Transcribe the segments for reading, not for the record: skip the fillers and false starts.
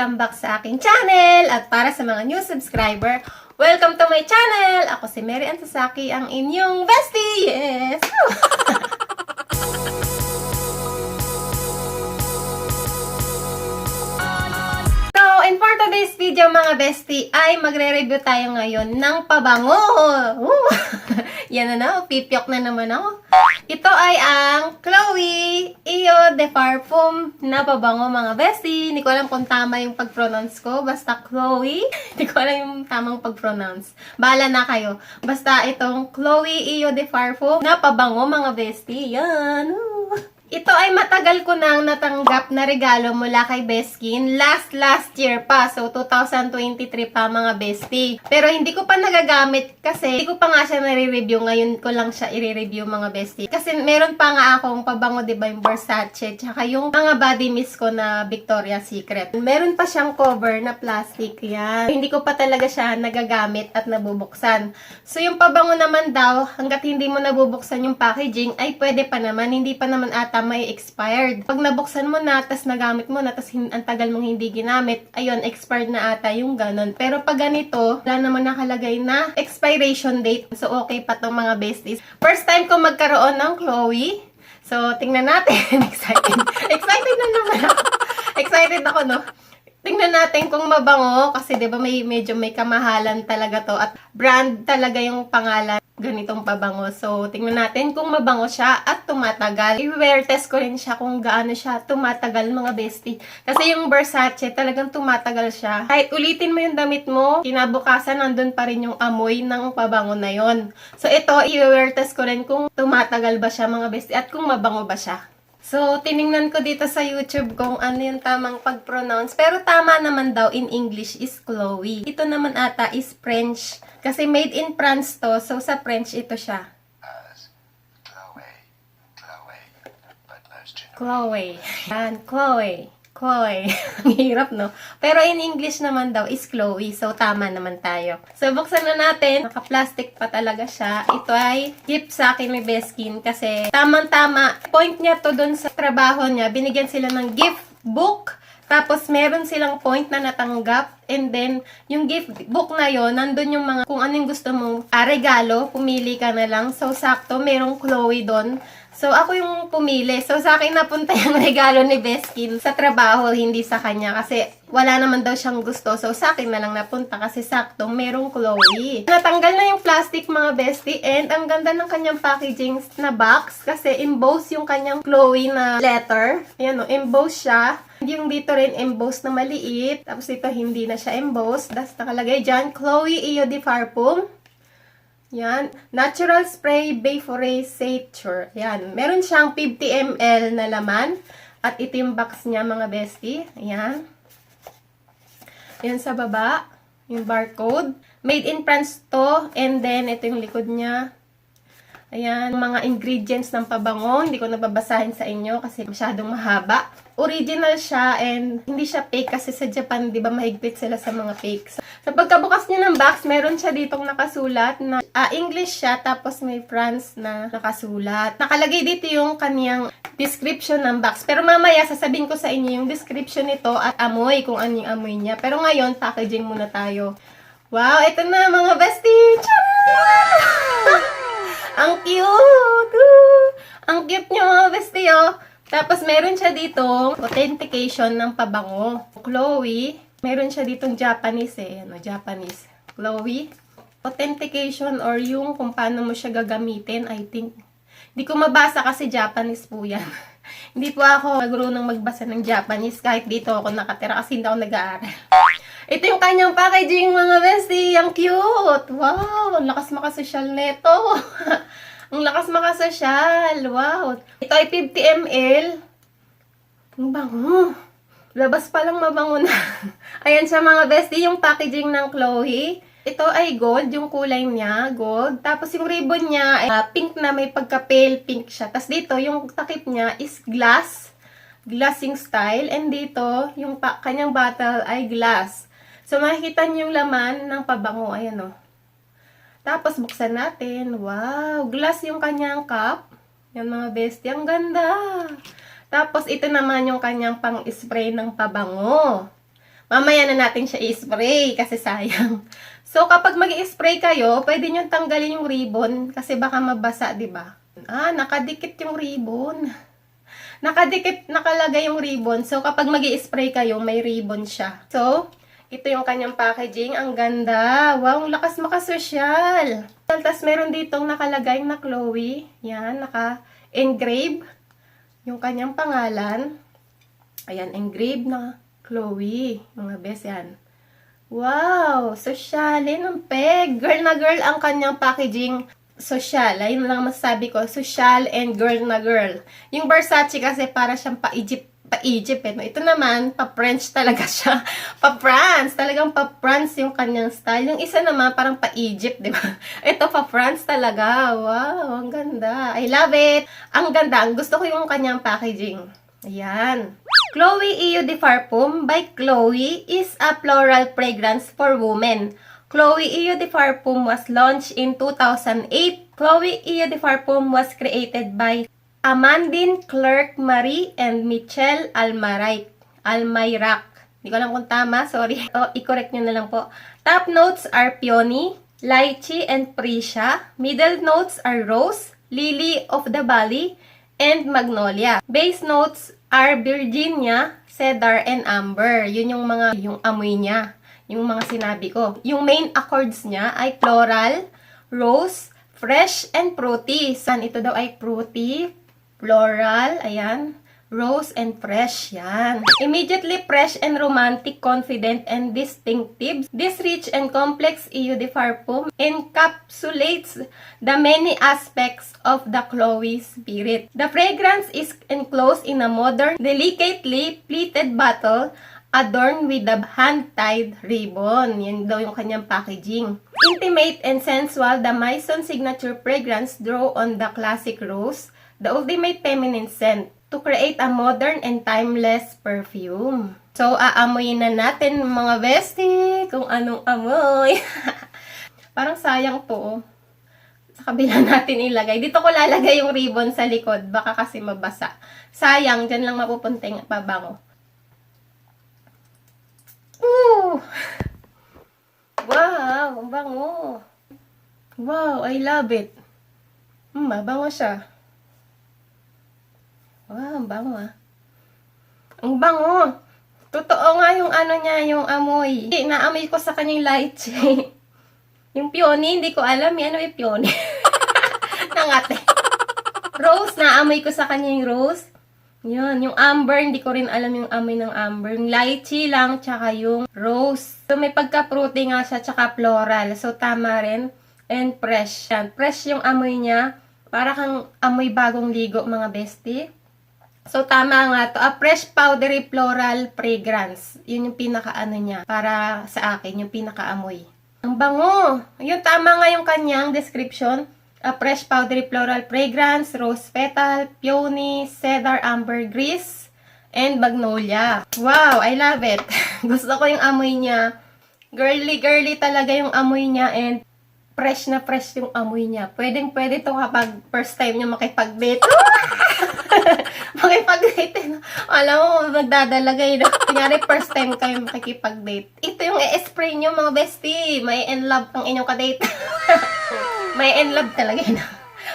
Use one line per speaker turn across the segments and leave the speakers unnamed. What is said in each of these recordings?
Welcome back sa aking channel! At para sa mga new subscriber, welcome to my channel! Ako si Mary Ann Sasaki, ang inyong bestie! Yes! And for today's video mga bestie, ay magre-review tayo ngayon ng pabango. Yan na, pipyok na naman ako. Ito ay ang Chloe Eau de Parfum na pabango mga bestie. Hindi ko alam kung tama yung pag-pronounce ko. Basta Chloe. Hindi ko alam yung tamang pag-pronounce. Bahala na kayo. Basta itong Chloe Eau de Parfum na pabango mga bestie. Yan. Ito ay matagal ko nang natanggap na regalo mula kay Beskin last year pa. So, 2023 pa mga bestie. Pero hindi ko pa nagagamit kasi hindi ko pa nga siya nare-review. Ngayon ko lang siya i-review mga bestie. Kasi meron pa nga akong pabango, diba, yung Versace. Tsaka yung mga body mist ko na Victoria's Secret. Meron pa siyang cover na plastic. Yan. Hindi ko pa talaga siya nagagamit at nabubuksan. So, yung pabango naman daw, hanggat hindi mo nabubuksan yung packaging, ay pwede pa naman. Hindi pa naman ata may expired. Pag nabuksan mo na, tas nagamit mo na, tas ang tagal mong hindi ginamit, ayun, expired na ata yung ganon. Pero pag ganito, wala naman nakalagay na expiration date. So, okay pa tong mga besties. First time ko magkaroon ng Chloe. So, tingnan natin. Excited. Excited na naman ako. Excited ako, no? Tingnan natin kung mabango. Kasi, di ba, medyo may kamahalan talaga to. At brand talaga yung pangalan ganitong pabango. So, tingnan natin kung mabango siya at tumatagal. I-wear test ko rin siya kung gaano siya tumatagal mga bestie. Kasi yung Versace, talagang tumatagal siya. Kahit ulitin mo yung damit mo, kinabukasan nandun pa rin yung amoy ng pabango na yon. So, ito, i-wear test ko rin kung tumatagal ba siya mga bestie at kung mabango ba siya. So, tiningnan ko dito sa YouTube kung ano yung tamang pag-pronounce. Pero tama naman daw in English is Chloe. Ito naman ata is French. Kasi made in France to. So, sa French ito siya. Chloe. Yan, Chloe. Chloe. Ang hirap, no? Pero in English naman daw is Chloe. So, tama naman tayo. So, buksan na natin. Naka-plastic pa talaga siya. Ito ay gift sa akin ni Beskin. Kasi, tamang-tama. Point niya to dun sa trabaho niya. Binigyan sila ng gift book. Tapos, meron silang point na natanggap. And then, yung gift book na yon, nandun yung mga, kung ano yung gusto mong regalo, pumili ka na lang. So, sakto, merong Chloe doon. So, ako yung pumili. So, sa akin napunta yung regalo ni Beskin sa trabaho, hindi sa kanya. Kasi, wala naman daw siyang gusto. So, sa akin na lang napunta kasi sakto, merong Chloe. Natanggal na yung plastic mga bestie. And, ang ganda ng kanyang packaging na box. Kasi, emboss yung kanyang Chloe na letter. Ayan o, emboss siya. Yung dito rin, emboss na maliit. Tapos, ito hindi na siya emboss. Tapos, nakalagay dyan, Chloe Eau de Parfum. Yan. Natural Spray Vaporization. Yan. Meron siyang 50 ml na laman. At ito yung box niya mga bestie. Ayan. Yan sa baba. Yung barcode. Made in France to. And then, ito yung likod niya. Ayan. Mga ingredients ng pabango. Hindi ko nababasahin sa inyo kasi masyadong mahaba. Original siya and hindi siya fake kasi sa Japan, di ba, mahigpit sila sa mga fakes. Sa pagkabukas niya ng box, meron siya ditong nakasulat na English siya, tapos may France na nakasulat. Nakalagay dito yung kaniyang description ng box. Pero mamaya, sasabihin ko sa inyo yung description nito at amoy, kung ano yung amoy niya. Pero ngayon, packaging muna tayo. Wow, ito na mga bestie! Ang cute! Ang cute niya mga bestie, oh! Tapos, meron siya ditong authentication ng pabango. Chloe. Meron siya ditong Japanese Ano, Japanese. Chloe. Authentication or yung kung paano mo siya gagamitin, I think. Hindi ko mabasa kasi Japanese po yan. Hindi po ako marunong magbasa ng Japanese kahit dito ako nakatira kasi hindi ako nag-aaral. Ito yung kanyang packaging mga bestie. Ang cute! Wow! Ang lakas makasosyal neto. Ang lakas makasosyal. Wow. Ito ay 50 ml. Ang bango. Labas pa lang mabango na. Ayan siya mga bestie, yung packaging ng Chloe. Ito ay gold, yung kulay niya, gold. Tapos yung ribbon niya, ay pink na, may pagka-pale pink siya. Tapos dito, yung takip niya is glass. Glassing style. And dito, yung kanyang bottle ay glass. So makikita niyo yung laman ng pabango. Ayan o. Tapos, buksan natin. Wow! Glass yung kanyang cup. Yan mga bestie. Ang ganda! Tapos, ito naman yung kanyang pang-spray ng pabango. Mamaya na natin siya i-spray kasi sayang. So, kapag mag-i-spray kayo, pwede nyo tanggalin yung ribbon kasi baka mabasa, di ba? Nakadikit yung ribbon. Nakadikit, nakalagay yung ribbon. So, kapag mag-i-spray kayo, may ribbon siya. So, ito yung kanyang packaging. Ang ganda. Wow, ang lakas makasosyal. Tapos, meron ditong nakalagay na Chloe. Yan, naka-engrave yung kanyang pangalan. Ayan, engrave na Chloe. Mga best yan. Wow! Sosyalin ng peg. Girl na girl ang kanyang packaging. Sosyal. Ayun lang masasabi ko. Sosyal and girl na girl. Yung Versace kasi para siyang pa-Egypt eh. Ito naman, pa-French talaga siya. Pa-France. Talagang pa-France yung kanyang style. Yung isa naman, parang pa-Egypt, di ba? Ito, pa-France talaga. Wow! Ang ganda. I love it. Ang ganda. Ang gusto ko yung kanyang packaging. Ayan. Chloe Eau de Parfum by Chloe is a floral fragrance for women. Chloe Eau de Parfum was launched in 2008. Chloe Eau de Parfum was created by Amandine Clark Marie and Michelle Almayrak. Hindi ko alam kung tama, sorry. I-correct nyo na lang po. Top notes are peony, lychee, and freesia. Middle notes are rose, lily of the valley, and magnolia. Base notes are Virginia, cedar, and amber. Yun yung amoy niya. Yung mga sinabi ko. Yung main accords niya ay floral, rose, fresh, and fruity. Ito daw ay fruity, floral, ayan, rose, and fresh. Yan. Immediately fresh and romantic, confident, and distinctive. This rich and complex eau de parfum encapsulates the many aspects of the Chloe spirit. The fragrance is enclosed in a modern, delicately pleated bottle adorned with a hand-tied ribbon. Yan daw yung kanyang packaging. Intimate and sensual, the Maison signature fragrance draw on the classic rose, the ultimate feminine scent, to create a modern and timeless perfume. So, aamoyin na natin mga bestie kung anong amoy. Parang sayang to. Sa kabila natin ilagay. Dito ko lalagay yung ribbon sa likod. Baka kasi mabasa. Sayang, dyan lang mapupunta yung pabango. Ooh! Wow! Ang bango! Wow! I love it! Mabango siya. Wow, ang bango ah. Ang bango. Totoo nga yung ano niya, yung amoy. Naamoy ko sa kanyang lychee. Yung peony, hindi ko alam. Ano yung peony? Nangate. Rose, naamoy ko sa kanyang rose. Yun, yung amber, hindi ko rin alam yung amoy ng amber. Yung lychee lang, tsaka yung rose. So, may pagka-fruity nga siya, tsaka floral. So, tama rin. And fresh. Yan. Fresh yung amoy niya. Para kang amoy bagong ligo, mga bestie. So, tama nga to. A fresh powdery floral fragrance. Yun yung pinaka-ano niya. Para sa akin, yung pinaka-amoy. Ang bango! Yun, tama nga yung kanyang description. A fresh powdery floral fragrance, rose petal, peony, cedar, ambergris, and magnolia. Wow! I love it. Gusto ko yung amoy niya. Girly talaga yung amoy niya and fresh na fresh yung amoy niya. Pwede to kapag first time nyo makipag-date. Makipag-date. Alam mo, magdadalagay na. Kunyari, first time kayo makikipag-date. Ito yung i-spray nyo, mga bestie. May in love ang inyong kadate. May in love talaga yun.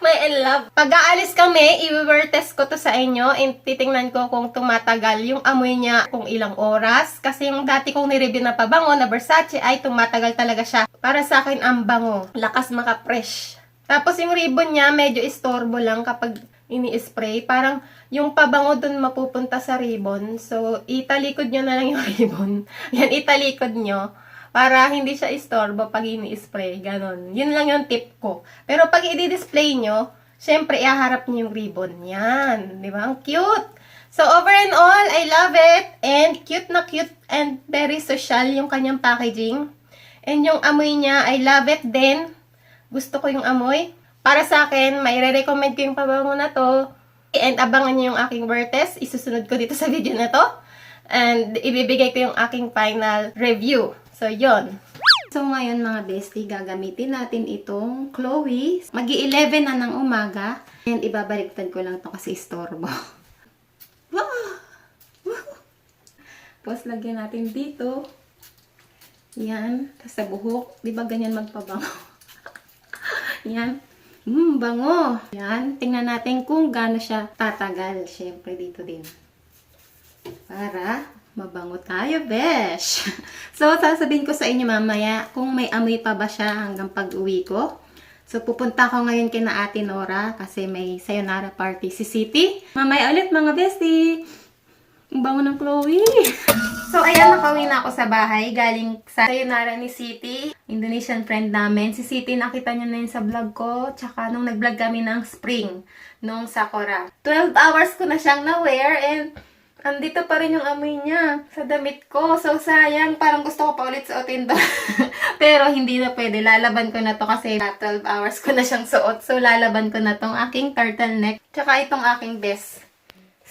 May in love. Pag aalis kami, i-wear test ko to sa inyo and titingnan ko kung tumatagal yung amoy niya kung ilang oras. Kasi yung dati kong nireview na pabango na Versace ay tumatagal talaga siya. Para sa akin, ang bango. Lakas maka-fresh. Tapos yung ribbon niya, medyo istorbo lang kapag ini-spray. Parang yung pabango dun mapupunta sa ribbon. So, italikod nyo na lang yung ribbon. Yan, italikod nyo. Para hindi siya istorbo pag ini-spray. Ganon. Yun lang yung tip ko. Pero pag i-display nyo, syempre, ihaharap nyo yung ribbon. Yan. Di ba? Ang cute. So, over and all, I love it. And cute na cute and very social yung kanyang packaging. And yung amoy niya, I love it din. Gusto ko yung amoy. Para sa akin, may re-recommend ko yung pabango na to. And abangan nyo yung aking wear test. Isusunod ko dito sa video na to. And ibibigay ko yung aking final review. So, yon. So, ngayon mga bestie, gagamitin natin itong Chloe. Mag-11 na ng umaga. And ibabaliktad ko lang to kasi istorbo. Tapos, lagyan natin dito. Yan. Tapos sa buhok. Di ba ganyan magpabango? Yan. Bango. Yan. Tingnan natin kung gaano siya tatagal. Siyempre, dito din. Para mabango tayo, besh. So, sasabihin ko sa inyo mamaya kung may amoy pa ba siya hanggang pag-uwi ko. So, pupunta ko ngayon kina Ate Nora kasi may sayonara party si City. Mamaya ulit mga bestie! Ang bango ng Chloe! So, ayan, nakauwi na ako sa bahay. Galing sa sayonara ni City, Indonesian friend namin. Si City, nakita niyo na yun sa vlog ko. Tsaka nung nag-vlog kami ng spring, nung Sakura. 12 hours ko na siyang na-wear and andito pa rin yung amoy niya sa damit ko. So, sayang. Parang gusto ko pa ulit suotin to. Pero, hindi na pwede. Lalaban ko na to kasi 12 hours ko na siyang suot. So, lalaban ko na tong aking turtleneck. Tsaka itong aking vest.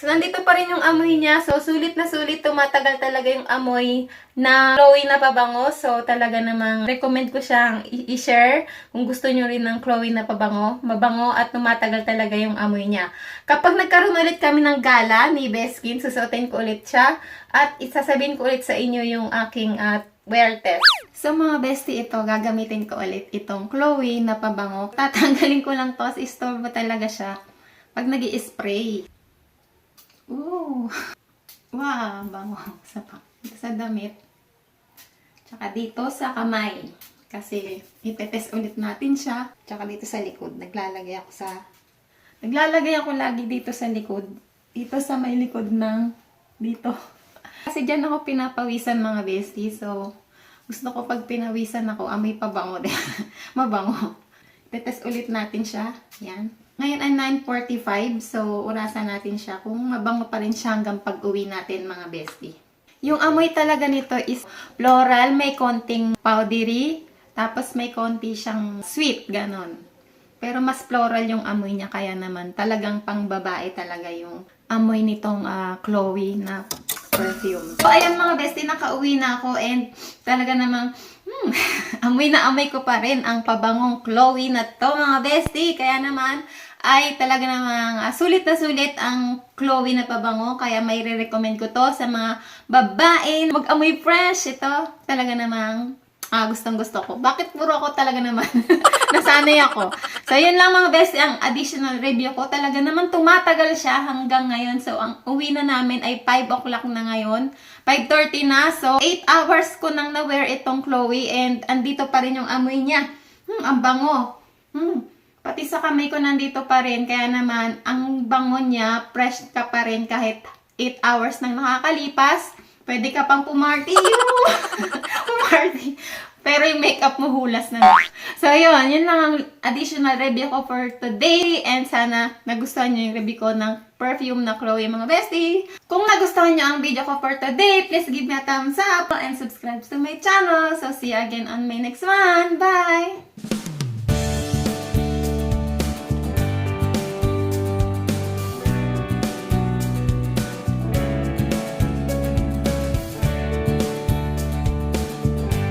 So, nandito pa rin yung amoy niya. So, sulit na sulit. Tumatagal talaga yung amoy na Chloe na pabango. So, talaga namang recommend ko siyang i-share kung gusto nyo rin ng Chloe na pabango. Mabango at tumatagal talaga yung amoy niya. Kapag nagkaroon ulit kami ng gala ni Beskin, susuotin ko ulit siya. At isasabihin ko ulit sa inyo yung aking wear test. So, mga bestie, ito, gagamitin ko ulit itong Chloe na pabango. Tatanggalin ko lang to. I-store mo talaga siya pag nag-i-spray. Ooh. Wow, bango. Sa damit. Tsaka dito sa kamay. Kasi itetest ulit natin siya. Tsaka dito sa likod. Naglalagay ako lagi dito sa likod. Dito sa may likod ng dito. Kasi dyan ako pinapawisan mga bestie. So, gusto ko pag pinawisan ako, amoy pabango din. Mabango. Itetest ulit natin siya. Yan. Ngayon ay 9:45, so orasan natin siya kung mabango pa rin siya hanggang pag-uwi natin mga bestie. Yung amoy talaga nito is floral, may konting powdery, tapos may konti siyang sweet, ganon. Pero mas floral yung amoy niya, kaya naman talagang pang babae talaga yung amoy nitong Chloe na perfume. So ayan mga bestie, nakauwi na ako and talaga namang amoy na amoy ko pa rin ang pabangong Chloe na to mga bestie. Kaya naman ay talaga namang sulit na sulit ang Chloe na pabango. Kaya may re-recommend ko to sa mga babae na mag-amoy fresh. Ito talaga namang gustong gusto ko. Bakit puro ako talaga naman? Nasanay ako. So yun lang mga bestie ang additional review ko. Talaga naman tumatagal siya hanggang ngayon. So ang uwi na namin ay 5 o'clock na ngayon. 5:30 na. So 8 hours ko nang na-wear itong Chloe and andito pa rin yung amoy niya. Ang bango. Pati sa kamay ko nandito pa rin. Kaya naman, ang bango niya, fresh ka pa rin kahit 8 hours nang nakakalipas. Pwede ka pang pumarty. Pumarty. Pero yung makeup mo hulas na. So, yun lang ang additional review ko for today. And sana nagustuhan nyo yung review ko ng perfume na Chloe mga bestie. Kung nagustuhan nyo ang video ko for today, please give me a thumbs up and subscribe to my channel. So, see you again on my next one. Bye!